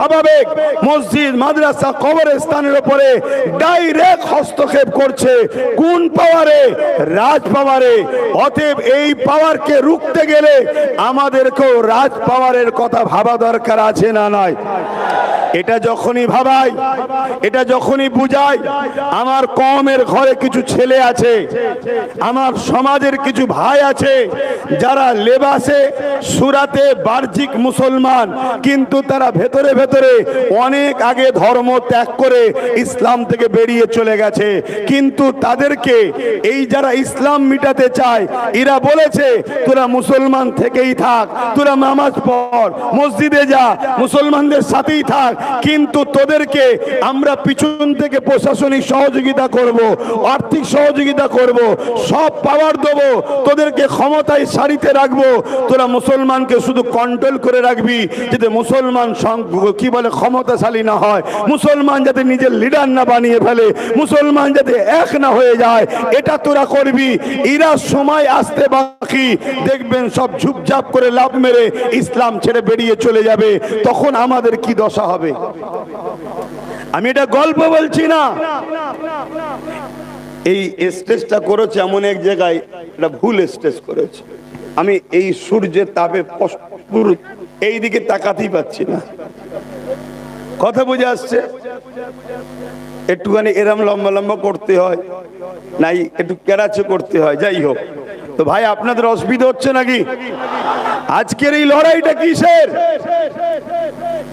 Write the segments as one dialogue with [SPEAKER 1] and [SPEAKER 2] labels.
[SPEAKER 1] স্বাভাবিক মসজিদ মাদ্রাসা কবরস্থানের উপরে ডাইরেক্ট হস্তক্ষেপ করছে। কোন পাওয়ারে? রাজ পাওয়ারে। অতএব এই পাওয়ারকে রুখতে গেলে আমাদেরকেও রাজ পাওয়ারের কথা ভাবা দরকার আছে না নাই? এটা যখনই ভাবাই, এটা যখনই বুঝাই, আমার কওমের ঘরে কিছু ছেলে আছে, আমার সমাজের কিছু ভাই আছে যারা লেবাসে সুরাতে বাহ্যিক মুসলমান, কিন্তু তারা ভেতরে ভেতরে অনেক আগে ধর্ম ত্যাগ করে ইসলাম থেকে বেরিয়ে চলে গেছে। কিন্তু তাদেরকে এই যারা ইসলাম মিটাতে চায়, এরা বলেছে তোরা মুসলমান থেকেই থাক, তোরা নামাজ পড়, মসজিদে যা, মুসলমানদের সাথেই থাক, কিন্তু তোদেরকে আমরা পিছন থেকে প্রশাসনিক সহযোগিতা করব, আর্থিক সহযোগিতা করব, সব পাওয়ার দেবো, তোদেরকে ক্ষমতায় সারিতে রাখবো, তোরা মুসলমানকে শুধু কন্ট্রোল করে রাখবি যাতে মুসলমান কি বলে ক্ষমতাশালী না হয়, মুসলমান যাতে নিজের লিডার না বানিয়ে ফেলে, মুসলমান যাতে এক না হয়ে যায়, এটা তোরা করবি। এরা সময় আসতে বাকি, দেখবেন সব ঝুপঝাপ করে লাভ মেরে ইসলাম ছেড়ে বেরিয়ে চলে যাবে। তখন আমাদের কি দশা হবে? আমি এটা গল্প বলছি না। এই স্টেজটা করেছে এমন এক জায়গায়, এটা ভুল স্টেজ করেছে। আমি এই সূর্যের তাপে এই দিকে তাকাতেই পাচ্ছি না। কথা বুঝে আসছে? একটুখানি এরম লম্বা লম্বা করতে হয়, নাই একটু কেরাচে করতে হয়। যাই হোক, তো ভাই আপনাদের অসুবিধা হচ্ছে নাকি? আজকের এই লড়াইটা কিসের?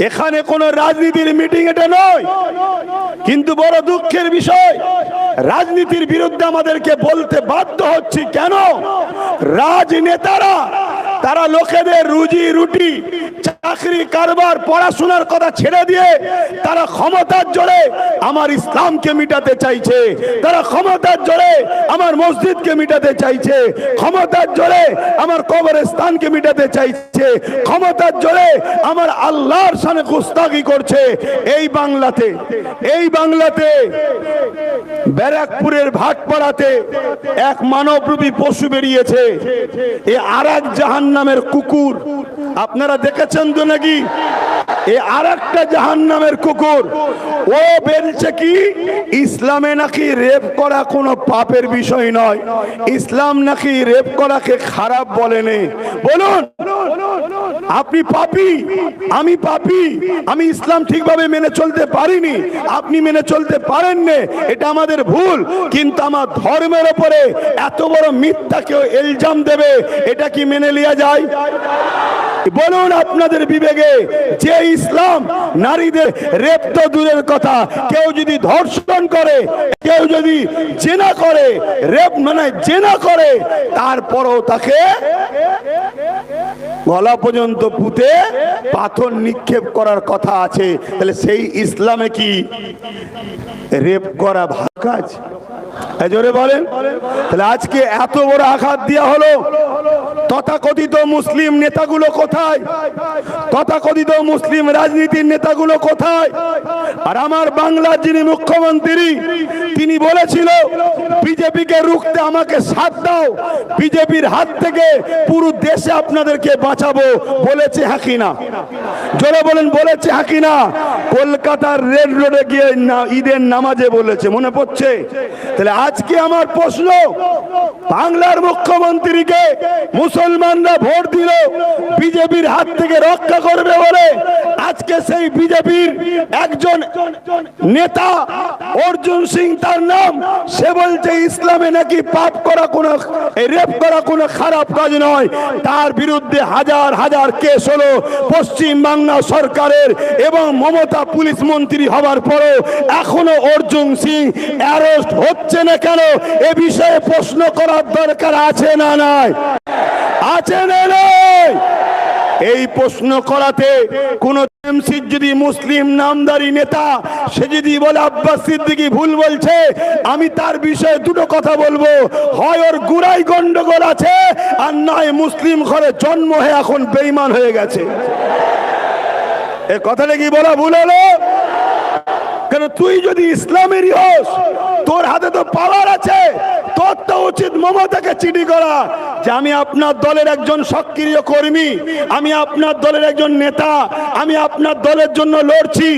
[SPEAKER 1] এখানে কোন রাজনীতির মিটিং এটা নয়, কিন্তু বড় দুঃখের বিষয় রাজনীতির বিরুদ্ধে আমাদেরকে বলতে বাধ্য হচ্ছে। কেন? রাজনেতারা তারা লোকেদের রুজি রুটি, চাকরি, কারবার, পড়াশোনার কথা ছেড়ে দিয়ে তারা ক্ষমতার জোরে আমার ইসলামকে মিটাতে চাইছে, তারা ক্ষমতার জোরে আমার মসজিদকে মিটাতে চাইছে, ক্ষমতার জোরে আমার কবরস্থানকে মিটাতে চাইছে, ক্ষমতার জোরে আমার আল্লাহর সামনে গুস্তাখি করছে। এই বাংলাতে ব্যারাকপুরের ভাটপাড়াতে এক মানবরূপী পশু বেরিয়েছে, এ আরেক জাহান্নামের কুকুর। আপনারা দেখেছেন তো নাকি? এ আরেকটা জাহান্নামের কুকুর। ও বলছে কি ইসলামে নাকি রেপ করা কোনো পাপের বিষয় নয়, ইসলাম নাকি রেপ করাকে খারাপ বলেনি। বলুন, আপনি পাপী, আমি পাপী, আমি ইসলাম ঠিকভাবে মেনে চলতে পারিনি, আপনি মেনে চলতে পারেননি, এটা আমাদের ভুল। কিন্তু আমার ধর্মের উপরে এত বড় মিথ্যা কেউ ইলজাম দেবে, এটা কি মেনে নেওয়া যায়? বলুন আপনাদের বিবেকে, যে ইসলাম নারীদের রেপ তো দূরের কথা, কেউ যদি ধর্ষণ করে, কেউ যদি জেনা করে, রেপ মানে জেনা করে, তারপরও তাকে গলা পর্যন্ত পুঁতে পাথর নিক্ষেপ করার কথা আছে। তাহলে সেই ইসলামে কি রেপ করা ভালো কাজ? জোরে বলেন। তাহলে আজকে এত বড় আঘাত দেওয়া হলো, তথাকথিত মুসলিম নেতাগুলো কোথায়? তথাকথিত মুসলিম রাজনীতির নেতাগুলো কোথায়? আর আমার বাংলার যিনি মুখ্যমন্ত্রী, তিনি বলেছিল বিজেপিকে রুখতে আমাকে সাথ দাও, বিজেপির হাত থেকে পুরো দেশে আপনাদেরকে বাঁচাবো। বলেছে হ্যাঁ কিনা? জোরে বলেন, বলেছে হ্যাঁ কিনা? কলকাতার রেড রোডে গিয়ে ঈদের নামাজে বলেছে, মনে পড়ছে? তাহলে আজকে আমার প্রশ্ন, বাংলার মুখ্যমন্ত্রীকে মুসলমানরা ভোট দিল বিজেপির হাত থেকে রক্ষা করবে বলে, আজকে সেই বিজেপির একজন নেতা অর্জুন সিং তার নাম, সে বলছে ইসলামে নাকি পাপ করা কোনো, রেপ করা কোনো খারাপ কাজ নয়। তার বিরুদ্ধে হাজার হাজার কেস হলো পশ্চিম বাংলা সরকারের, এবং মমতা পুলিশ মন্ত্রী হওয়ার পরেও এখনো অর্জুন সিং অ্যারেস্ট হচ্ছে না কেন? এ বিষয়ে প্রশ্ন করার দরকার আছে না নাই? আছে না নাই? এই প্রশ্ন করাতে কোন যদি মুসলিম নামদারি নেতা সে যদি বলে আব্বাস সিদ্দিকী ভুল বলছে, আমি তার বিষয়ে দুটো কথা বলবো, হয় ওর গুড়াই গন্ডগোল আছে, আর নয় মুসলিম ঘরে জন্ম হয়ে এখন বেঈমান হয়ে গেছে। এ কথাটা কি বলা ভুল হলো? কেন তুই যদি ইসলামেরই হোস, তোর হাতে তো পাওয়ার আছে, তোর তো উচিত মমতাকে চিঠি করা যে আমি আপনার দলের একজন সক্রিয় কর্মী, আমি আপনার দলের একজন নেতা, আমি আপনার দলের জন্য লড়ছি,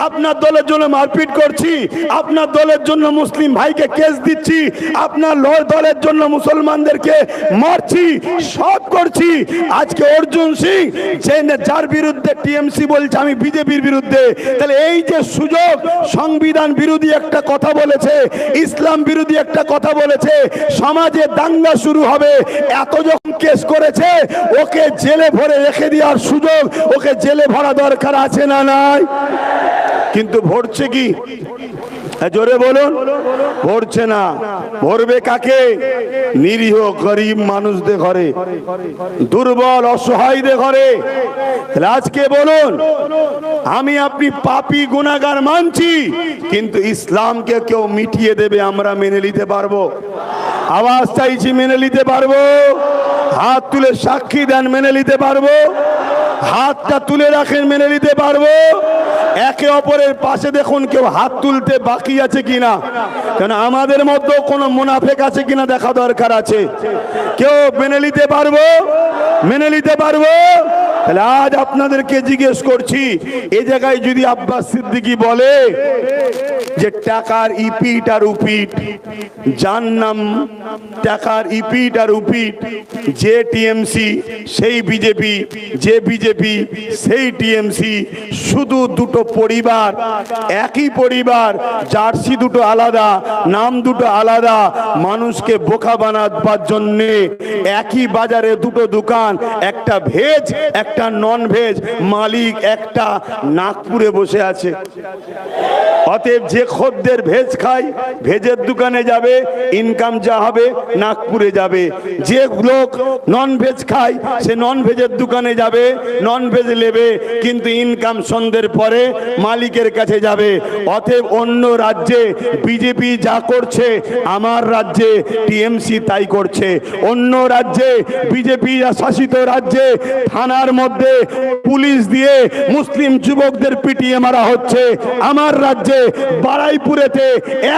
[SPEAKER 1] আপনার দলের জন্য মারপিট করছি, আপনার দলের জন্য মুসলিম ভাইকে কেস দিচ্ছি, আপনার দলের জন্য মুসলমানদেরকে মারছি, সব করছি। আজকে অর্জুন সিং যার বিরুদ্ধে টিএমসি বলছে আমি বিজেপির বিরুদ্ধে, তাহলে এই যে সুযোগ, সংবিধান বিরোধী একটা কথা বলেছে, ইসলাম বিরোধী একটা কথা বলেছে, সমাজে দাঙ্গা শুরু হবে, এত যখন কেস করেছে ওকে জেলে ভরে রেখে দেওয়ার সুযোগ, ওকে জেলে ভরা দরকার আছে না নাই? কিন্তু ভরছে কি? জোরে বলুন, ভরছে না। ভরবে কাকে? নিরীহ গরিব মানুষদের ঘরে, দুর্বল অসহায়দের ঘরে। আজকে বলুন, আমি আপনি পাপী গুনাহগার মানছি, কিন্তু ইসলামকে কেউ মিটিয়ে দেবে আমরা মেনে নিতে পারবো? আওয়াজ চাইছি, মেনে নিতে পারবো? হাত তুলে সাক্ষী দেন, মেনে নিতে পারবো? হাতটা তুলে রাখেন, মেনে নিতে পারবো? একে অপরের পাশে দেখুন কেউ হাত তুলতে বাকি আছে কিনা, কেন আমাদের মধ্যে কোনো মুনাফেক আছে কিনা দেখা দরকার আছে। কেউ মেনে নিতে পারবো? মেনে নিতে পারবো? তাহলে আজ আপনাদেরকে জিজ্ঞেস করছি, এই জায়গায় যদি আব্বাস সিদ্দিকী বলে যে টাকার ইপিট আর উপিট, যার নাম টাকার ইপিট আর উপিট, যে টিএমসি সেই বিজেপি, যে বিজেপি সেই টিএমসি, শুধু দুটো পরিবার, একই পরিবার, জার্সি দুটো আলাদা, নাম দুটো আলাদা, মানুষকে বোকা বানাবার জন্যে একই বাজারে দুটো দোকান, একটা ভেজ একটা নন ভেজ, মালিক একটা নাগপুরে বসে আছে। অতএব যে খদ্দের ভেজ খায় ভেজের দোকানে যাবে, ইনকাম যা হবে নাগপুরে যাবে। যে লোক নন ভেজ খায় সে নন ভেজের দোকানে যাবে, নন ভেজ নেবে, কিন্তু ইনকাম সন্ধ্যের পরে মালিকের কাছে যাবে। অতএব অন্য রাজ্যে বিজেপি যা করছে আমার রাজ্যে টিএমসি তাই করছে। অন্য রাজ্যে বিজেপি শাসিত রাজ্যে থানার মধ্যে পুলিশ দিয়ে মুসলিম যুবকদের পিটিয়ে মারা হচ্ছে। আমার রাজ্যে বারাইপুরেতে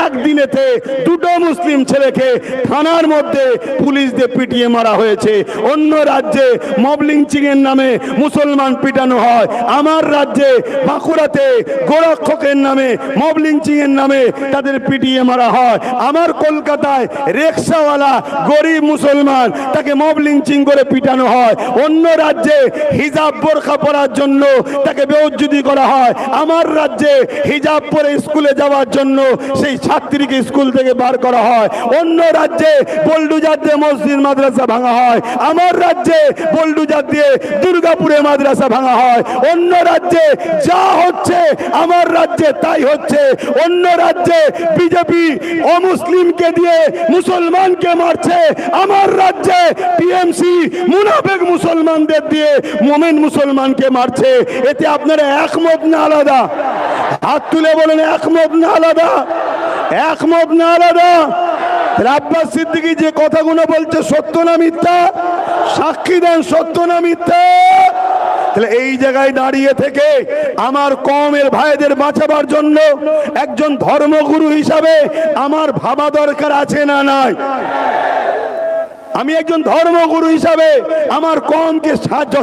[SPEAKER 1] একদিনেতে দুটো মুসলিম ছেলেকে থানার মধ্যে পুলিশ দিয়ে পিটিয়ে মারা হয়েছে। অন্য রাজ্যে মব লিঞ্চিং এর নামে মুসলমান পিটানো হয়। আমার রাজ্যে বাঁকুড়াতে গোরক্ষকের নামে মব লিঞ্চিং এর নামে তাদের পিটিয়ে মারা হয়। আমার কলকাতায় রিকশাওয়ালা গরিব মুসলমান, তাকে মব লিঞ্চিং করে পিটানো হয়। অন্য রাজ্যে হিজাব বোরখা পরার জন্য তাকে বেইজ্জতি করা হয়। আমার রাজ্যে হিজাব পরে স্কুলে যাওয়ার জন্য সেই ছাত্রীকে স্কুল থেকে বার করা হয়। অন্য রাজ্যে বোল্ডুজার দিয়ে মসজিদ মাদ্রাসা ভাঙা হয়। আমার রাজ্যে বোল্ডুজার দিয়ে দুর্গাপুরে মাদ্রাসা ভাঙা হয়। অন্য রাজ্যে যা হচ্ছে আমার রাজ্যে তাই হচ্ছে। অন্য রাজ্যে বিজেপি অমুসলিমকে দিয়ে মুসলমানকে মারছে। আমার রাজ্যে টিএমসি মুনাফিক মুসলমানদের দিয়ে মুমিন মুসলমানকে মারছে। এতে আপনারা একমত না আলাদা? হাত তুলে বলেন, একমত না আলাদা? একমত না আলাদা? আব্বাস সিদ্দিকী যে কথাগুলো বলছে সত্য না মিথ্যা? সাক্ষী দেন, সত্য না মিথ্যা? তাহলে এই জায়গায় দাঁড়িয়ে থেকে আমার কওমের ভাইদের বাঁচাবার জন্য একজন ধর্মগুরু হিসাবে আমার ভাবা দরকার আছে না নাই? আমি একজন ধর্মগুরু হিসাবে আমার কওমকে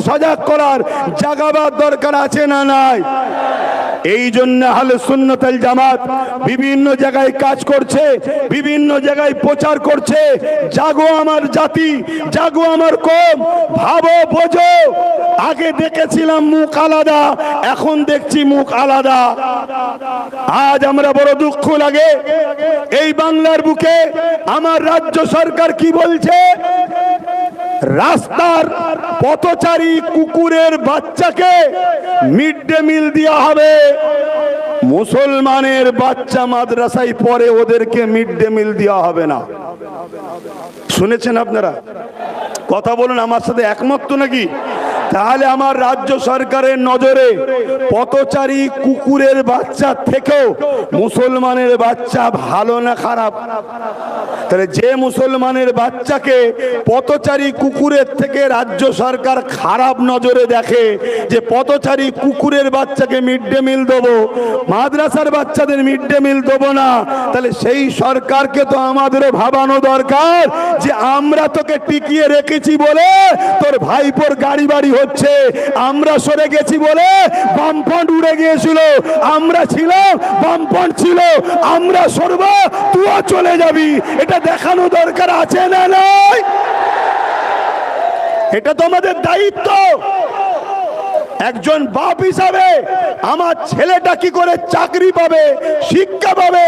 [SPEAKER 1] সজাগ করার জাগাবার দরকার আছে না নাই? এই জন্য আহলে সুন্নাত ওয়াল জামাত বিভিন্ন জায়গায় কাজ করছে, বিভিন্ন জায়গায় প্রচার করছে, জাগো আমার জাতি, জাগো আমার কওম, ভাবো বোঝো। আগে দেখেছিলাম মুখ আলাদা, এখন দেখছি মুখ আলাদা। আজ আমরা বড় দুঃখ লাগে, এই বাংলার বুকে আমার রাজ্য সরকার কি বলছে? রাস্তার পথচারী কুকুরের বাচ্চাকে মিড ডে মিল দেওয়া হবে। মুসলমানের বাচ্চা মাদ্রাসায় পড়ে, ওদেরকে মিড ডে মিল দেওয়া হবে না। শুনেছেন আপনারা? কথা বলুন, আমার সাথে একমত তো নাকি? তাহলে আমার রাজ্য সরকারের নজরে পথচারী কুকুরের বাচ্চা থেকেও মুসলমানের বাচ্চা ভালো না খারাপ? তাহলে যে মুসলমানের বাচ্চাকে পথচারী কুকুরের থেকে রাজ্য সরকার খারাপ নজরে দেখে, যে পথচারী কুকুরের বাচ্চাকে মিড ডে মিল দেবো, মাদ্রাসার বাচ্চাদের মিড ডে মিল দেবো না, তাহলে সেই সরকারকে তো আমাদেরও ভাবানো দরকার যে আমরা তোকে টিকিয়ে রেখেছি বলে তোর ভাইপোর গাড়ি বাড়ি হচ্ছে, আমরা সরে গেছি বলে বামফ্রন্ট উড়ে গিয়েছিল, আমরা ছিলাম বামফ্রন্ট ছিল, আমরা সরবো তুইও চলে যাবি, এটা দেখানো দরকার আছে না নয়? এটা তো আমাদের দায়িত্ব। একজন বাপ হিসাবে আমার ছেলেটা কি করে চাকরি পাবে, শিক্ষা পাবে,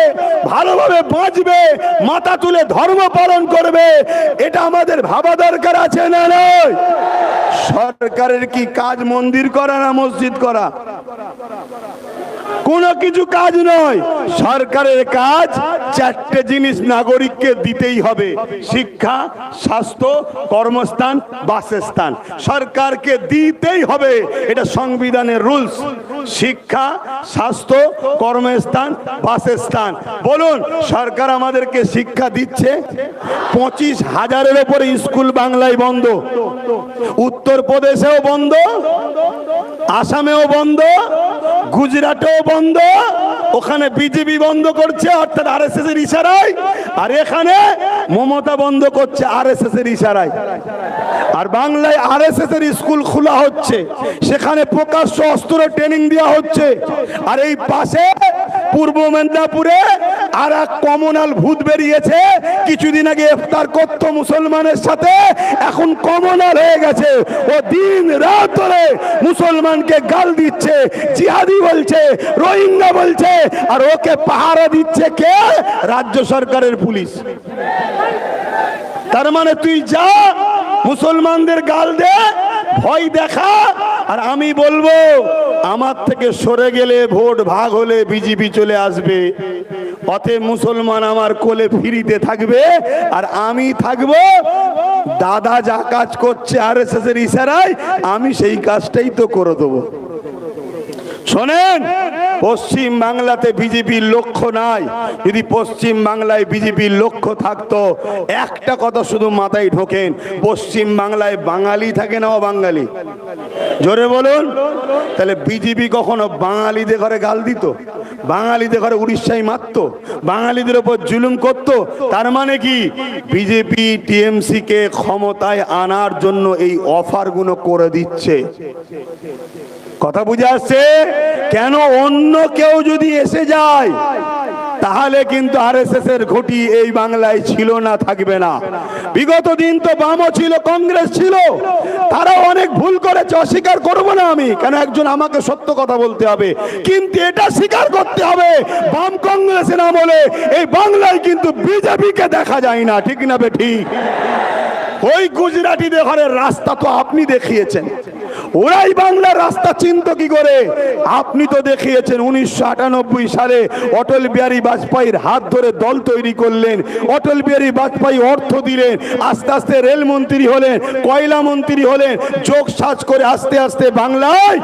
[SPEAKER 1] ভালোভাবে বাঁচবে, মাথা তুলে ধর্ম পালন করবে, এটা আমাদের ভাবা দরকার আছে না নয়? সরকারের কি কাজ মন্দির করা না মসজিদ করা? কোনো কিছু কাজ নয়। সরকারের কাজ চারটে জিনিস নাগরিককে দিতেই হবে: শিক্ষা, স্বাস্থ্য, কর্মস্থান, বাসস্থান। সরকারকে দিতেই হবে, এটা সংবিধানের রুলস। শিক্ষা, স্বাস্থ্য, কর্মস্থান, বাসস্থান। বলুন, সরকার আমাদেরকে শিক্ষা দিচ্ছে? 25,000-এর উপরে স্কুল বাংলায় বন্ধ, উত্তরপ্রদেশেও বন্ধ, আসামেও বন্ধ, গুজরাটেও বন্ধ। ওখানে বিজেপি বন্ধ করছে, অর্থাৎ আরএসএস এর ইশারায়, আর এখানে মমতা বন্ধ করছে আরএসএস এর ইশারায়। আর বাংলায় আরএসএস এর স্কুল খোলা হচ্ছে, সেখানে প্রকাশ্য অস্ত্র ট্রেনিং দেওয়া হচ্ছে। আর এই পাশে পূর্ব মেদিনীপুরে আর এক কমনাল ভূত বেরিয়েছে, কিছুদিন আগে ইফতার করত মুসলমানের সাথে, এখন কমনাল হয়ে গেছে। ও দিন রাত ধরে মুসলমানকে গাল দিচ্ছে, জিহাদি বলছে, রোহিঙ্গা বলছে, আর ওকে পাহারা দিচ্ছে কে? রাজ্য সরকারের পুলিশ। তার মানে তুই যা, মুসলমানদের গাল দে, ভয় দেখা, আর আমি বলবো আমার থেকে সরে গেলে ভোট ভাগ হলে বিজেপি চলে আসবে। অতএব মুসলমান আমার কোলে ফিরিতে থাকবে, আর আমি থাকবো দাদা যা কাজ করছে আরএসএস এর ইশারায়, আমি সেই কাজটাই তো করে দেবো। শোনেন, পশ্চিম বাংলাতে বিজেপির লক্ষ্য নাই। যদি পশ্চিম বাংলায় বিজেপির লক্ষ্য থাকতো, একটা কথা শুধু মাথায় ঢোকেন, পশ্চিম বাংলায় বাঙালি থাকে না অবাঙালি? জোরে বলুন। তাহলে বিজেপি কখনো বাঙালিদের ঘরে গাল দিত? বাঙালিদের ঘরে উড়িষ্যায় মারতো? বাঙালিদের উপর জুলুম করত? তার মানে কি বিজেপি টিএমসি কে ক্ষমতায় আনার জন্য এই অফারগুলো করে দিচ্ছে? কথা বুঝে আসছে? কেন অন্য কেউ যদি এসে যায় তাহলে কিন্তু আরএসএস এর ঘটি এই বাংলায় ছিল না, থাকবে না। বিগত দিন তো বামও ছিল, কংগ্রেস ছিল, তারা অনেক ভুল করেছে, অস্বীকার করবো না আমি। কেন, একজন আমাকে সত্য কথা বলতে হবে, কিন্তু এটা স্বীকার করতে হবে, বাম কংগ্রেসের আমলে এই বাংলায় কিন্তু বিজেপিকে দেখা যায় না। ঠিক না বে ঠিক? ওই গুজরাটিদের ঘরের রাস্তা তো আপনি দেখিয়েছেন, ওরাই বাংলার রাস্তা চিনতো কি করে? আপনি তো দেখিয়েছেন। 1998 সালে অটল বিহারী বাজপেয়ীর হাত ধরে দল তৈরি করলেন, অটল বিহারী বাজপেয়ী অর্থ দিলেন, আস্তে আস্তে রেলমন্ত্রী হলেন, কয়লা মন্ত্রী হলেন, যোগ সাজ করে আস্তে আস্তে বাংলায়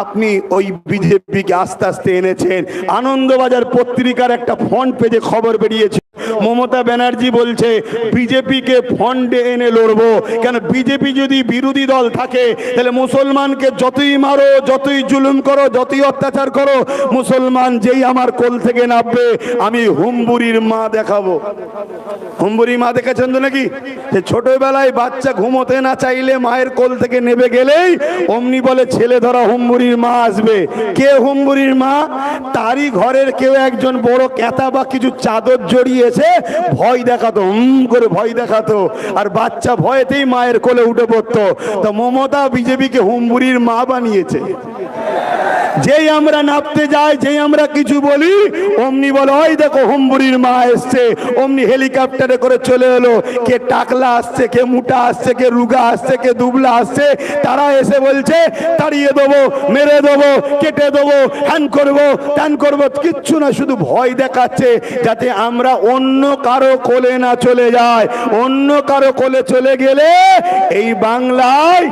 [SPEAKER 1] আপনি ওই বিজেপিকে আস্তে আস্তে এনেছেন। আনন্দবাজার পত্রিকার একটা ফ্রন্ট পেজে খবর বেরিয়েছে, মমতা ব্যানার্জি বলছে বিজেপিকে ফন্ডে এনে লড়বো। কেন, বিজেপি যদি বিরোধী দল থাকে তাহলে মুসলমানকে যতই মারো, যতই জুলুম করো, যতই অত্যাচার করো, মুসলমান যেই আমার কোল থেকে নামবে আমি হুম্বুরির মা দেখাবো। হুম্বুরি মা দেখেছেন তো নাকি? যে ছোটবেলায় বাচ্চা ঘুমোতে না চাইলে মায়ের কোল থেকে নেবে গেলেই অমনি বলে ছেলে ধরা হুম্বুরির মা আসবে। কে হুম্বুরির মা? তারই ঘরের কেউ একজন বড় ক্যাতা বা কিছু চাদর জড়িয়েছে, ভয় দেখাতো, করে ভয় দেখাতো, আর বাচ্চা ভয়েতেই মায়ের কোলে উঠে পড়তো। তো মমতা বিজেপিকে হুম্বুরির মা বানিয়েছে। যেই আমরা নাপতে যাই, যেই আমরা কিছু বলি, অমনি বলে ওই দেখো হুম্বুরির মা এসছে, অমনি হেলিকপ্টারে করে চলে এলো। কে টাকলা আসছে, কে মোটা আসছে, কে রুগা আসছে, কে দুবলা আসছে, তারা এসে বলছে তাড়িয়ে দেবো, মেরে দেবো, কেটে দেবো, হ্যান করবো, ত্যান করবো। কিচ্ছু না, শুধু ভয় দেখাচ্ছে যাতে আমরা অন্য কারো কোলে না চলে যাই। অন্য কারো কোলে চলে গেলে এই বাংলায়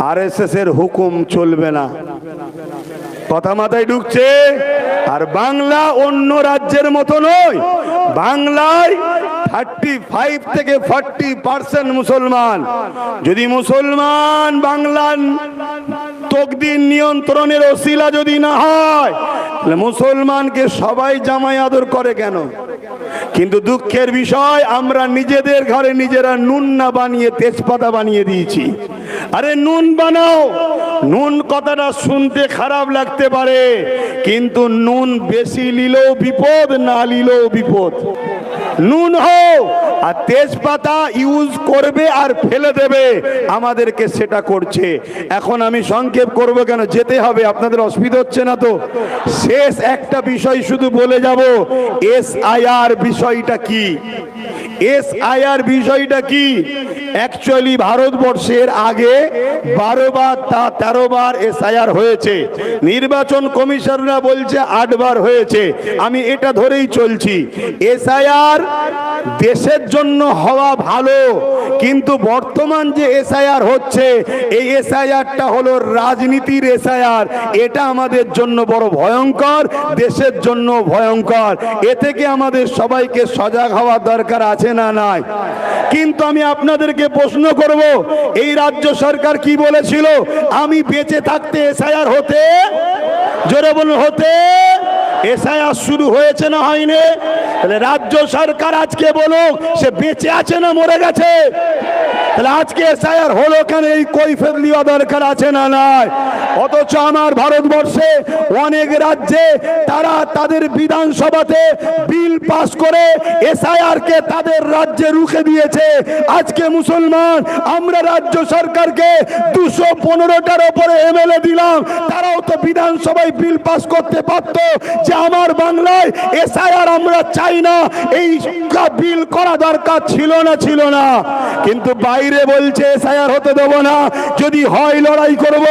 [SPEAKER 1] আরএসএস এর হুকুম চলবে না। কথা মাথায় ঢুকছে? আর বাংলা অন্য রাজ্যের মতো নয়। বাংলায় 35 থেকে 40% মুসলমান। যদি মুসলমান বাংলার তকদির নিয়ন্ত্রণের ওসিলা যদি না হয়, তাহলে মুসলমানকে সবাই জামাই আদর করে কেন? কিন্তু দুঃখের বিষয়, আমরা নিজেদের ঘরে নিজেরা নুন না বানিয়ে তেজপাতা বানিয়ে দিয়েছি। আরে নুন বানাও, নুন কথাটা শুনতে খারাপ লাগতে পারে, কিন্তু নুন বেশি নিলেও বিপদ, না নিলেও বিপদ। নুন হোক আর তেজপাতা ইউজ করবে আর ফেলে দেবে, আমাদেরকে সেটা করছে। এখন আমি সংক্ষেপ করব কেন, যেতে হবে, আপনাদের অসুবিধা হচ্ছে না তো? শেষ একটা বিষয় শুধু বলে যাব, SIR বিষয়টা কি? SIR বিষয়টা কি? অ্যাকচুয়ালি ভারতবর্ষের আগে 12 বার 13 বার SIR হয়েছে, নির্বাচন কমিশনরা বলছে 8 বার হয়েছে, আমি এটা ধরেই চলছি। SIR দেশের জন্য হওয়া ভালো, কিন্তু বর্তমান যে SIR হচ্ছে, এই SIRটা হলো রাজনীতির SIR। এটা আমাদের জন্য বড় ভয়ঙ্কর, দেশের জন্য ভয়ঙ্কর। এ থেকে আমাদের সবাইকে সজাগ হওয়া দরকার আছে না নাই? কিন্তু আমি আপনাদেরকে প্রশ্ন করব, এই রাজ্য সরকার কি বলেছিল? আমি বেঁচে থাকতে SIR হতে, জোরে বলুন, হতে। SIR শুরু হয়েছে না হয়নি? তাহলে রাজ্য সরকার আজকে বলুক সে বেঁচে আছে না মরে গেছে? তাহলে আজকে SIR হলো কেন, এই কৈফিয়ত দেওয়া দরকার আছে না নাই? অথচ আমার ভারতবর্ষে অনেক রাজ্যে তারা তাদের বিধানসভাতে বিল পাস করে SIR কে তাদের রাজ্যে রুখে দিয়েছে। আজকে মুসলমান আমরা রাজ্য সরকারকে 215টার উপরে MLA দিলাম, তারাও তো বিধানসভায় বিল পাস করতে পারতো যে আমার বাংলায় SIR আমরা চাই না, এই বিল করা দরকার ছিল না, ছিল না। কিন্তু বাইরে বলছে SIR হতে দেব না, যদি হয় লড়াই করব,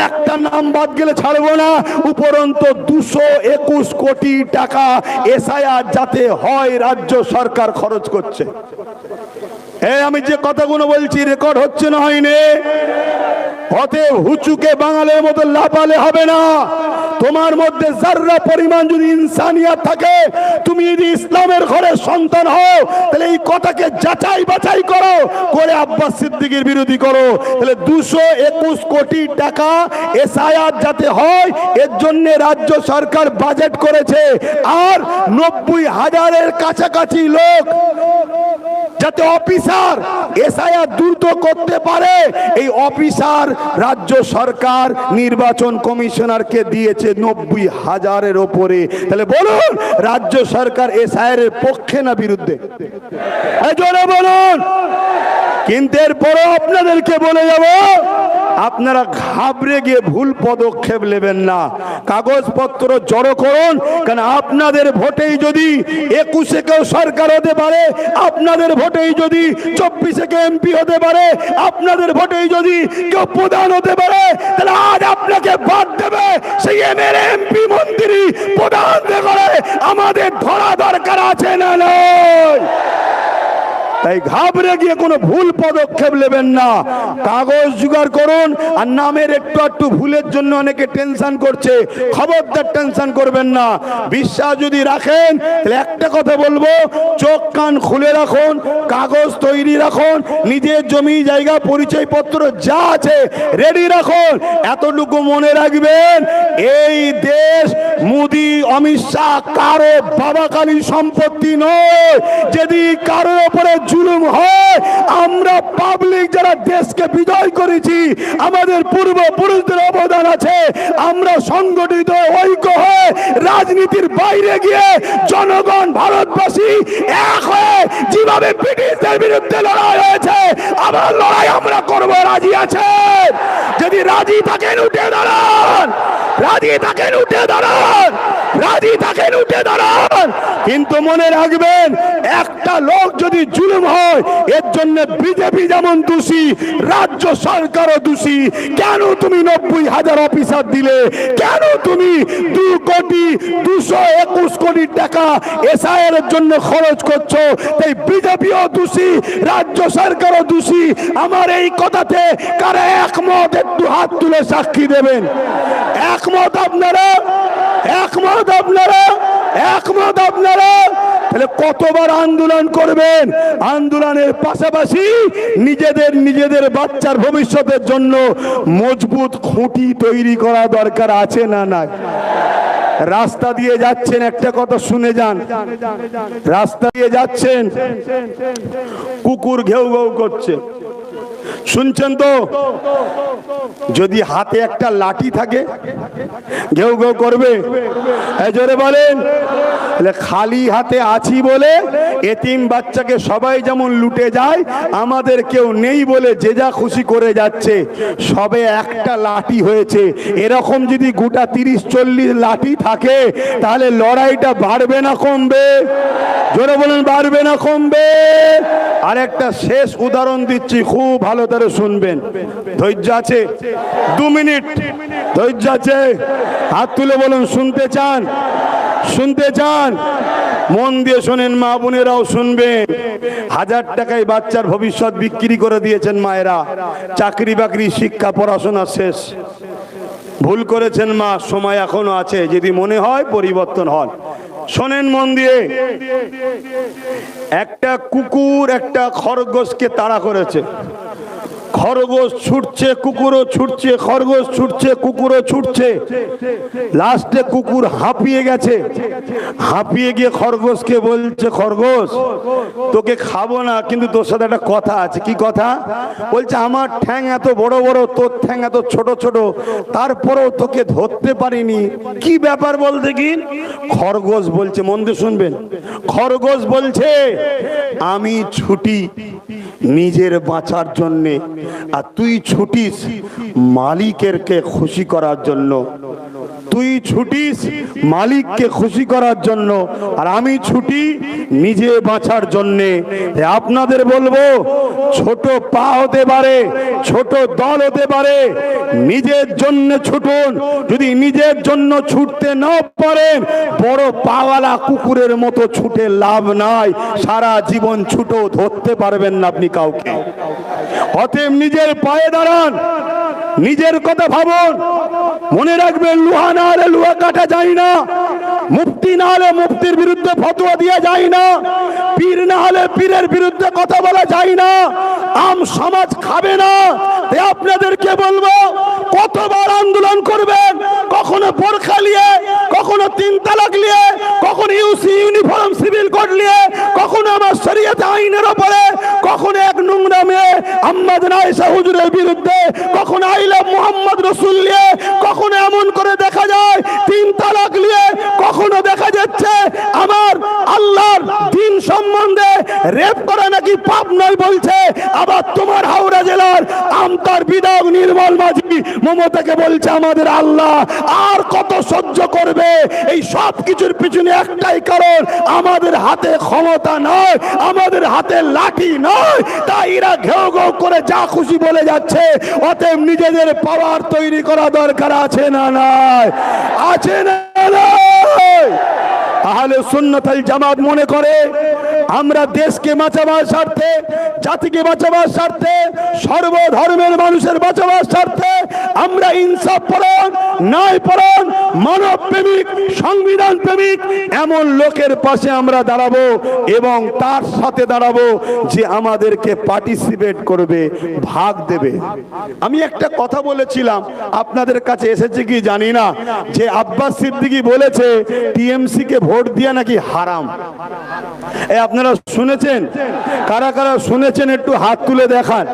[SPEAKER 1] একটা নাম বাদ গেলে ছাড়বো না। উপরন্ত 221 কোটি টাকা SIR যাতে হয় রাজ্য সরকার খরচ করছে। আমি যে কথাগুলো বলছি রেকর্ড হচ্ছে না হয়নি? অতএব হুচুকে বাঙালির মতো লাপালে হবে না। তোমার মধ্যে যাররা পরিমাণ যদি ইনসানিয়াত থাকে, তুমি যদি ইসলামের ঘরের সন্তান হও, তাহলে এই কথাকে যাচাই বাছাই করো, করে আব্বাস সিদ্দিকীর বিরোধী করো। তাহলে 221 কোটি টাকা SIR যাতে হয়, এর জন্য রাজ্য সরকার বাজেট করেছে। আর 90,000-এর কাছাকাছি লোক যাতে অফিসার SIR দ্রুত করতে পারে, এই অফিসার রাজ্য সরকার নির্বাচন কমিশনারকে দিয়েছে 90,000-এর ওপরে। তাহলে বলুন, রাজ্য সরকার SIR এর পক্ষে না বিরুদ্ধে? জোরে বলুন। কিন্তু এরপরও আপনাদেরকে বলে যাব, আপনারা ঘাবড়ে গিয়ে ভুল পদক্ষেপ নেবেন না, কাগজপত্র জড়ো করুন। কারণ আপনাদের ভোটেই যদি 21-এ কেউ সরকার হতে পারে, আপনাদের ভোটেই যদি 24-এ কেউ MP হতে পারে, আপনাদের ভোটেই যদি কেউ প্রধান হতে পারে, তাহলে আজ আপনাকে বাদ দেবে সেই MLA MP মন্ত্রী প্রধান করে আমাদের ধরা দরকার আছে না নয়? তাই ঘাবড়ে গিয়ে কোনো ভুল পদক্ষেপ নেবেন না, কাগজ জোগাড় করুন। আর নামের একটু একটু ভুলের জন্য অনেকে টেনশন করছে, খবরদার টেনশন করবেন না। বিশ্বাস যদি রাখেন, তাহলে একটা কথা বলবো, চোখ কান খুলে রাখুন, কাগজ তৈরি রাখুন, নিজের জমি জায়গা পরিচয়পত্র যা আছে রেডি রাখুন। এতটুকু মনে রাখবেন, এই দেশ মোদি অমিত শাহ কারো বাবাকালী সম্পত্তি নয়। যদি কারো উপরে জুলুম হয়, আমরা পাবলিক যারা দেশকে বিজয় করেছি, আমাদের পূর্বপুরুষদের অবদান আছে, আমরা সংগঠিত ঐক্য হয়ে রাজনীতির বাইরে গিয়ে জনগণ ভারতবাসী এক হয়ে যেভাবে ব্রিটিশদের বিরুদ্ধে লড়াই হয়েছে, আবার লড়াই আমরা করব। রাজি আছেন? যদি রাজি থাকেন উঠে দাঁড়ান, রাজি থাকেন উঠে দাঁড়ান, রাজি থাকেন উঠে দাঁড়ান। কিন্তু মনে রাখবেন, একটা লোক যদি জুলুম হয়, এর জন্য বিজেপি যেমন দোষী, রাজ্য সরকারও দোষী। কেন তুমি 90,000 অফিসার দিলে? কেন তুমি 221 কোটি টাকা SIR এর জন্য খরচ করছো? তাই বিজেপিও দোষী, রাজ্য সরকারও দোষী। আমার এই কথাতে কারা একমত একটু হাত তুলে সাক্ষী দেবেন? একমত আপনারা? একমত আপনারা? একমত আপনারা? তাহলে কতবার আন্দোলন করবেন? আন্দোলনের পাশাপাশি নিজেদের বাচ্চার ভবিষ্যতের জন্য মজবুত খুঁটি তৈরি করা দরকার আছে না নাই? রাস্তা দিয়ে যাচ্ছেন, একটা কথা শুনে যান, রাস্তা দিয়ে যাচ্ছেন, কুকুর ঘেউ ঘেউ করছে, শুনছেন তো? যদি হাতে একটা লাঠি থাকে ঘেউ ঘেউ করবে? জোরে বলেন। খালি হাতে আছি বলে এতিম বাচ্চাকে সবাই যেমন লুটে যায়, আমাদের কেউ নেই বলে যে যা খুশি করে যাচ্ছে। সবে একটা লাঠি হয়েছে, এরকম যদি গোটা 30-40 লাঠি থাকে তাহলে লড়াইটা বাড়বে না কমবে? জোরে বলেন, বাড়বে না কমবে? আর একটা শেষ উদাহরণ দিচ্ছি, খুব ভালো করে শুনবেন। ধৈর্য আছে? 2 মিনিট ধৈর্য আছে? হাত তুলে বলুন শুনতে চান? শুনতে চান? মন দিয়ে শোনেন, মা বোনেরাও শুনবেন। 1000 টাকায় বাচ্চার ভবিষ্যৎ বিক্রি করে দিয়েছেন মায়েরা, চাকরি বাকরি শিক্ষা পড়াশোনা শেষ। ভুল করেছেন মা, সময় এখনো আছে, যদি মনে হয় পরিবর্তন হন। শোনেন মন দিয়ে, একটা কুকুর একটা খরগোশকে তাড়া করেছে। খরগোশ ছুটছে, কুকুরও ছুটছে, খরগোশ ছুটছে, কুকুরও ছুটছে। লাস্টে কুকুর হাঁপিয়ে গেছে, হাঁপিয়ে গিয়ে খরগোশকে বলছে, খরগোশ তোকে খাবো না, কিন্তু তোর সাথে একটা কথা আছে। কি কথা? বলছে আমার ঠ্যাং এত বড় বড়, তোর ঠ্যাং এত ছোট ছোট, তারপরেও তোকে ধরতে পারিনি, কি ব্যাপার বল দেখি। খরগোশ বলছে, মন দিয়ে শুনবেন, খরগোশ বলছে আমি ছুটি নিজের বাঁচার জন্যে, আর তুই ছুটিস মালিকেরকে খুশি করার জন্য। তুই ছুটিস মালিককে খুশি করার জন্য, আর আমি ছুটি নিজে বাঁচার জন্যে। আপনাদের বলবো, ছোট পা হতে পারে, ছোট দল হতে পারে, নিজের জন্য ছুটুন। যদি নিজের জন্য ছুটতে না পারেন, বড় পাওয়ালা কুকুরের মতো ছুটে লাভ নাই, সারা জীবন ছুটো ধরতে পারবেন না আপনি কাউকে। অতএব নিজের পায়ে দাঁড়ান, নিজের কথা ভাবুন। মনে রাখবেন, লোহা না হলে লোহা কাটা যায় না, মুফতি না হলে মুফতির বিরুদ্ধে ফতোয়া দেওয়া যায় না, পীর না হলে পীরের বিরুদ্ধে কথা বলা যায় না, আম সমাজ খাবে না। আপনাদেরকে বলবো, কতবার আন্দোলন করবেন? কখনো বোরখা নিয়ে, কখনো 3 তালাক নিয়ে, কখনো ইউসি ইউনিফর্ম সিভিল কোড নিয়ে, কখনো আমার শরীয়ত আইনের উপরে, কখনো এক নোংরা মেয়ে আম্মাদ আয়েশা হুজুরের বিরুদ্ধে, কখনো আইলা মুহাম্মদ রাসূল নিয়ে, কখনো এমন করে দেখা যায় 3 তালাক নিয়ে, কখনো দেখা যাচ্ছে আমার আল্লাহর দ্বীন সম্বন্ধে রেপ করা নাকি পাপ নয় বলছে। আবার তোমার হাওড়া জেলার আমতার বিধায়ক নির্মল মাঝি মমতাকে বলছে আমাদের আল্লাহ। আর কত সহ্য করবে? এই সব কিছুর পিছনে একটাই কারণ, আমাদের হাতে ক্ষমতা নয়, আমাদের হাতে লাঠি নয়, তাই এরা ঘেউ ঘেউ করে যা খুশি বলে যাচ্ছে। অতএব নিজেদের পাওয়ার তৈরি করা দরকার আছে না নাই? আছে না নাই? আহলে সুন্নাত ওয়াল জামাত মনে করে আমরা দেশকে বাঁচাবার স্বার্থে, জাতিকে বাঁচাবার স্বার্থে, সর্বধর্মের মানুষের বাঁচাবার স্বার্থে আমরা ইনসাফ পরায়ণ, ন্যায় পরায়ণ, মানব প্রেমিক, সংবিধান প্রেমিক এমন লোকের পাশে আমরা দাঁড়াবো, এবং তার সাথে দাঁড়াবো যে আমাদেরকে পার্টিসিপেট করবে, ভাগ দেবে। আমি একটা কথা বলেছিলাম, আপনাদের কাছে এসেছে কি জানি না, যে আব্বাস সিদ্দিকী বলেছে টিএমসি কে ভোট দিয়া নাকি হারাম। আপনারা শুনেছেন? কারা কারা শুনেছেন একটু হাত তুলে দেখান।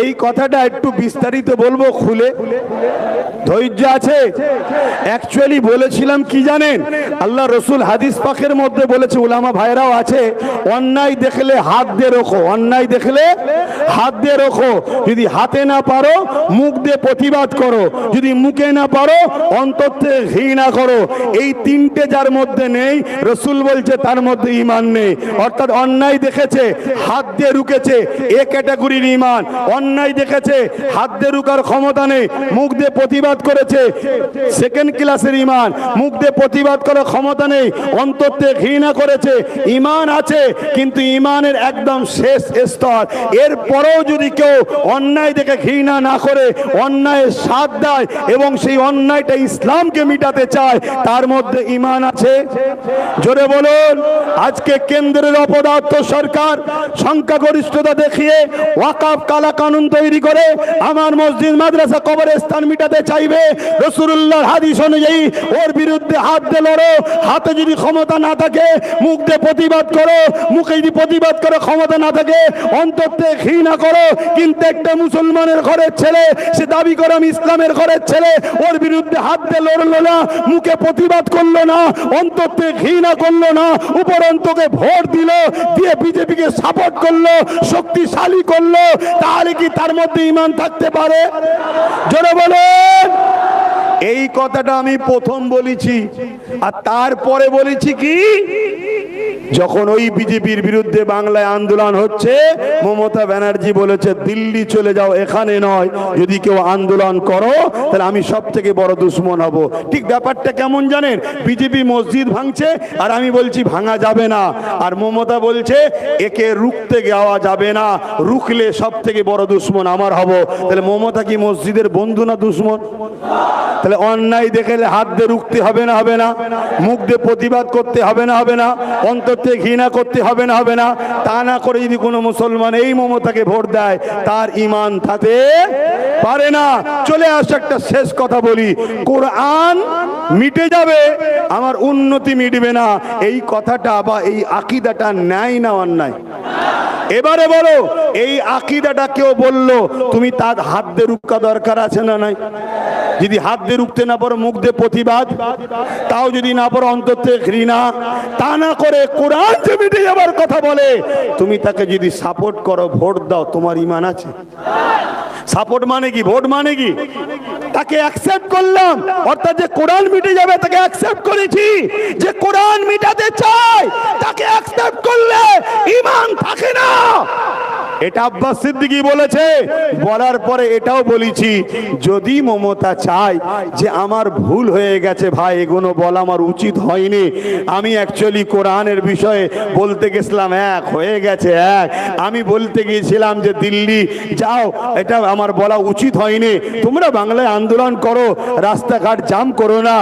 [SPEAKER 1] এই কথাটা একটু বিস্তারিত বলবো খুলে, ধৈর্য আছে? অ্যাকচুয়ালি বলেছিলাম কি জানেন, আল্লাহ রসুল হাদিস পাকের মধ্যে বলেছে, উলামা ভাইরাও আছে, অন্যায় দেখলে হাত দিয়ে রোখো, অন্যায় দেখলে হাত দিয়ে রোখো। যদি হাতে না পারো মুখ দিয়ে প্রতিবাদ করো, যদি মুখে না পারো অন্তর থেকে ঘৃণা করো। এই 3টে যার মধ্যে নেই, রসুল বলছে তার মধ্যে ঈমান নেই। অর্থাৎ অন্যায় দেখেছে হাত দিয়ে রুকেছে, এ ক্যাটাগরির ইমান। অন্যায় দেখেছে, হাত দিয়ে রুকার ক্ষমতা নেই, মুখ দিয়ে প্রতিবাদ করেছে, সেকেন্ড ক্লাসের ইমান। মুখ দিয়ে প্রতিবাদ করার ক্ষমতা নেই, অন্তর থেকে ঘৃণা করেছে, ইমান আছে কিন্তু ইমানের একদম শেষ স্তর। এরপরেও যদি কেউ অন্যায় দেখে ঘৃণা না করে অন্যায়ের সাথ দেয় এবং সেই অন্যায়টা ইসলামকে মিটাতে চায়, তার মধ্যে ইমান আছে। জোরে বলুন। আজকে কেন্দ্রের অপদার্থ সরকার সংখ্যাগরিষ্ঠতা দেখিয়ে ওয়াকফ কালা কানুন তৈরি করে আমার মসজিদ মাদ্রাসা কবরস্থান মিটাতে চাইবে। রাসূলুল্লাহর হাদিস অনুযায়ী ওর বিরুদ্ধে হাত দিয়ে লড়ো। হাতে যদি ক্ষমতা না থাকে মুখ দিয়ে প্রতিবাদ করো, মুখে যদি প্রতিবাদ করে ক্ষমতা না থাকে অন্তর থেকে ঘৃণা করো। কিন্তু একটা মুসলমানের ঘরের ছেলে, সে দাবি করে আমি ইসলামের ঘরের ছেলে, ওর বিরুদ্ধে হাত দিয়ে লড়লো না, মুখে প্রতিবাদ করলো না, অন্তর থেকে ঘৃণা করলো না, উপরন্তকে ভোট দিল, দিয়ে বিজেপিকে সাপোর্ট করলো, শক্তিশালী করলো, তাহলে কি তার মধ্যে ঈমান থাকতে পারে? জোরে বলেন। এই কথাটা আমি প্রথম বলেছি, আর তারপরে বলেছি কি, যখন ওই বিজেপির বিরুদ্ধে বাংলায় আন্দোলন হচ্ছে, মমতা ব্যানার্জি বলেছে দিল্লি চলে যাও, এখানে নয়, যদি কেউ আন্দোলন করো তাহলে আমি সব থেকে বড় দুশ্মন হব। ঠিক ব্যাপারটা কেমন জানেন? বিজেপি মসজিদ ভাঙছে আর আমি বলছি ভাঙা যাবে না, আর মমতা বলছে একে রুখতে যাওয়া যাবে না, রুখলে সব থেকে বড় দুশ্মন আমার হব। তাহলে মমতা কি মসজিদের বন্ধু না দুশ্মন? তাহলে অন্যায় দেখলে হাত দিয়ে রুখতে হবে না, হবে না? মুখ দিয়ে প্রতিবাদ করতে হবে না, হবে না? অন্তর থেকে ঘৃণা করতে হবে না, হবে না? তা না করে যদি কোনো মুসলমান এই মমতাকে ভোট দেয়, তার ঈমান থাকতে পারে না। চলে আসে একটা শেষ কথা বলি, কোরআন মিটে যাবে, আমার উন্নতি মিটবে না, এই কথাটা বা এই আকীদাটা ন্যায় না অন্যায়? এবারে বলো, এই আকীদাটা কেউ বললো, তুমি তার হাত দিয়ে রুকা দরকার আছে না নাই? যদি হাত দিয়ে রুখতে না পারো, মুখ দিয়ে প্রতিবাদ, তাও যদি না পারো অন্তর থেকে ঘৃণা, তা না করে কোরআন যে মিটে যাবার কথা বলে, তুমি তাকে যদি সাপোর্ট করো, ভোট দাও, তোমার ঈমান আছে? সাপোর্ট মানে কি? ভোট মানে কি? তাকে অ্যাকসেপ্ট করলাম, অর্থাৎ যে কোরআন মিটে যাবে তাকে অ্যাকসেপ্ট করেছি। যে কোরআন মিটাতে চায় তাকে অ্যাকসেপ্ট করলে ঈমান থাকে না। এটা আব্বাস সিদ্দিকী বলেছে। বলার পরে এটাও বলেছি, যদি মমতা চায় যে আমার ভুল হয়ে গেছে ভাই, এগুলো বলা আমার উচিত হয়নি, আমি অ্যাকচুয়ালি কোরআনের বিষয়ে বলতে গেছিলাম এক, হয়ে গেছে এক, আমি বলতে গিয়েছিলাম যে দিল্লি যাও, এটা আমার বলা উচিত হয়নি, তোমরা বাংলায় আন্দোলন করো, রাস্তাঘাট জাম করো না,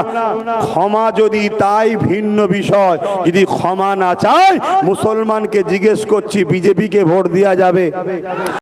[SPEAKER 1] ক্ষমা যদি তাই ভিন্ন বিষয়। যদি ক্ষমা না চায়, মুসলমানকে জিজ্ঞেস করছি বিজেপিকে ভোট দেওয়া যাবে?